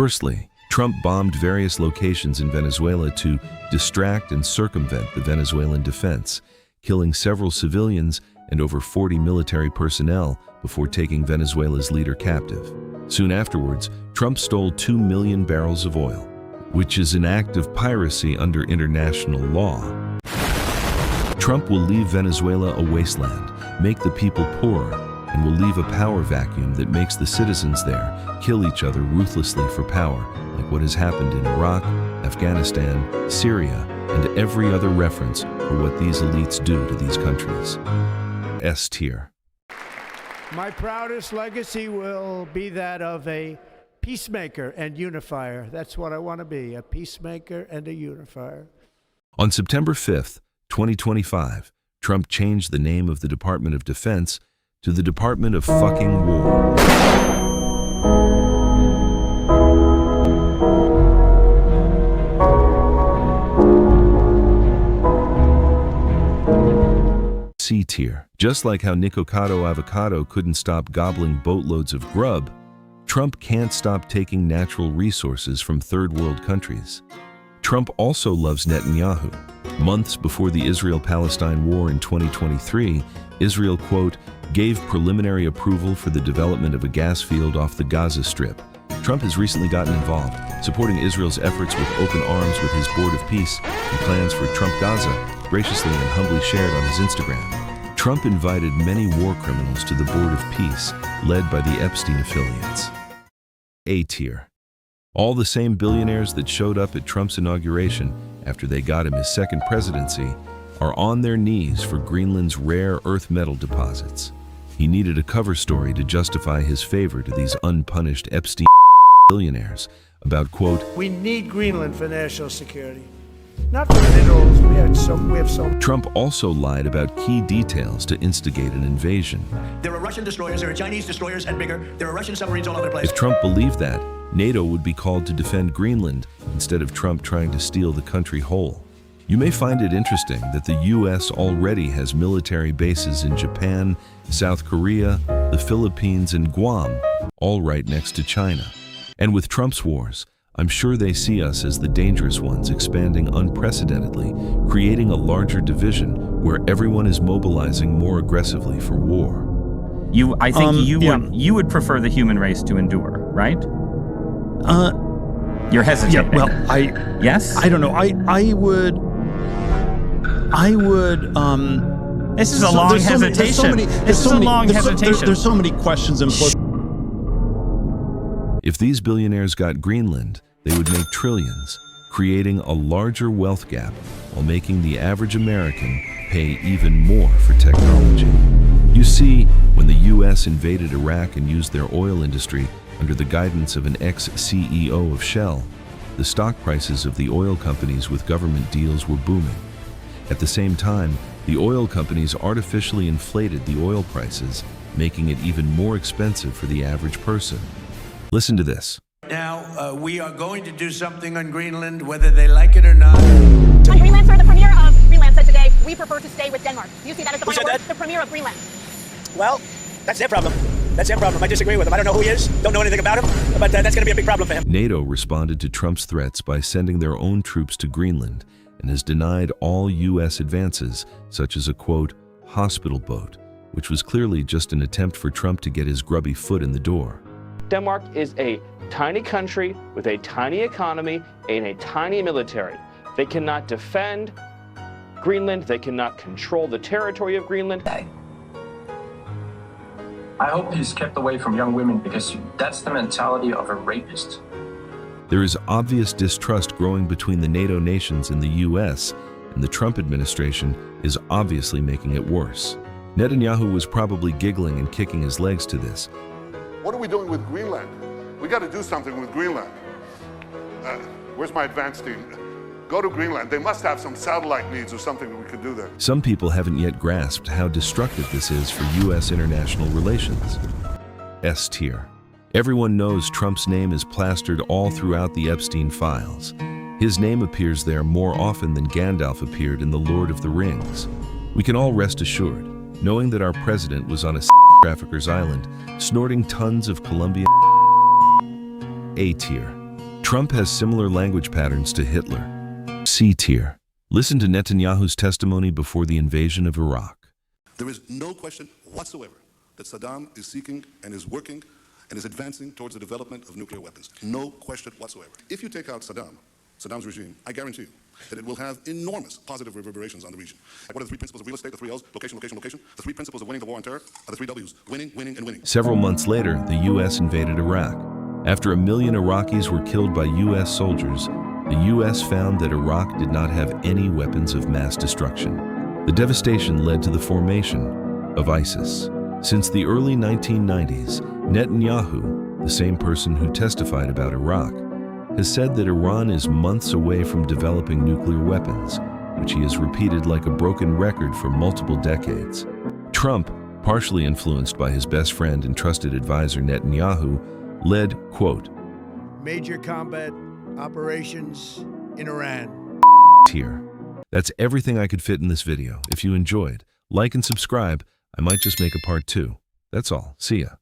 Firstly, Trump bombed various locations in Venezuela to distract and circumvent the Venezuelan defense, killing several civilians and over 40 military personnel before taking Venezuela's leader captive. Soon afterwards, Trump stole 2 million barrels of oil, which is an act of piracy under international law. Trump will leave Venezuela a wasteland, make the people poorer, and will leave a power vacuum that makes the citizens there kill each other ruthlessly for power, like what has happened in Iraq, Afghanistan, Syria, and every other reference for what these elites do to these countries. S tier. My proudest legacy will be that of a peacemaker and unifier. That's what I want to be, a peacemaker and a unifier. On September 5th, 2025, Trump changed the name of the Department of Defense to the Department of Fucking War. C tier. Just like how Nicocado Avocado couldn't stop gobbling boatloads of grub, Trump can't stop taking natural resources from third world countries. Trump also loves Netanyahu. Months before the Israel-Palestine war in 2023, Israel, quote, gave preliminary approval for the development of a gas field off the Gaza Strip. Trump has recently gotten involved, supporting Israel's efforts with open arms with his Board of Peace and plans for Trump Gaza, graciously and humbly shared on his Instagram. Trump invited many war criminals to the Board of Peace, led by the Epstein affiliates. A tier. All the same billionaires that showed up at Trump's inauguration after they got him his second presidency are on their knees for Greenland's rare earth metal deposits. He needed a cover story to justify his favor to these unpunished Epstein billionaires about, quote, we need Greenland for national security. Not for minerals, we have some. Trump also lied about key details to instigate an invasion. There are Russian destroyers, there are Chinese destroyers and bigger, there are Russian submarines all over the place. If Trump believed that, NATO would be called to defend Greenland instead of Trump trying to steal the country whole. You may find it interesting that the US already has military bases in Japan, South Korea, the Philippines, and Guam, all right next to China. And with Trump's wars, I'm sure they see us as the dangerous ones expanding unprecedentedly, creating a larger division where everyone is mobilizing more aggressively for war. I think you would prefer the human race to endure, right? You're hesitating. Yeah, well, yes? I don't know. I would, this is a long hesitation. This is a long hesitation. There's so many questions in play. If these billionaires got Greenland, they would make trillions, creating a larger wealth gap while making the average American pay even more for technology. You see, when the US invaded Iraq and used their oil industry under the guidance of an ex-CEO of Shell, the stock prices of the oil companies with government deals were booming. At the same time, the oil companies artificially inflated the oil prices, making it even more expensive for the average person. Listen to this. Now, we are going to do something on Greenland, whether they like it or not. On Greenland, sir, the premier of Greenland said today, we prefer to stay with Denmark. Do you see that as the final word? The premier of Greenland. Well, that's their problem. That's their problem. I disagree with him. I don't know who he is, don't know anything about him, but that's going to be a big problem for him. NATO responded to Trump's threats by sending their own troops to Greenland and has denied all US advances, such as a, quote, hospital boat, which was clearly just an attempt for Trump to get his grubby foot in the door. Denmark is a tiny country with a tiny economy and a tiny military. They cannot defend Greenland. They cannot control the territory of Greenland. I hope he's kept away from young women because that's the mentality of a rapist. There is obvious distrust growing between the NATO nations and the US, and the Trump administration is obviously making it worse. Netanyahu was probably giggling and kicking his legs to this. What are we doing with Greenland? We got to do something with Greenland. Where's my advanced team? Go to Greenland. They must have some satellite needs or something that we could do there. Some people haven't yet grasped how destructive this is for US international relations. S tier. Everyone knows Trump's name is plastered all throughout the Epstein files. His name appears there more often than Gandalf appeared in The Lord of the Rings. We can all rest assured, knowing that our president was on a trafficker's island, snorting tons of Colombian A tier. Trump has similar language patterns to Hitler. C tier. Listen to Netanyahu's testimony before the invasion of Iraq. There is no question whatsoever that Saddam is seeking and is working and is advancing towards the development of nuclear weapons. No question whatsoever. If you take out Saddam's regime, I guarantee you that it will have enormous positive reverberations on the region. Like, what are the three principles of real estate? The three L's: location, location, location. The three principles of winning the war on terror are the three W's: winning, winning, and winning. Several months later, the U.S. invaded Iraq. After 1 million Iraqis were killed by U.S. soldiers, the U.S. found that Iraq did not have any weapons of mass destruction. The devastation led to the formation of ISIS. Since the early 1990s, Netanyahu, the same person who testified about Iraq, has said that Iran is months away from developing nuclear weapons, which he has repeated like a broken record for multiple decades. Trump, partially influenced by his best friend and trusted advisor Netanyahu, led, quote, Major combat operations in Iran. Tier. That's everything I could fit in this video. If you enjoyed, like and subscribe. I might just make a part 2. That's all. See ya.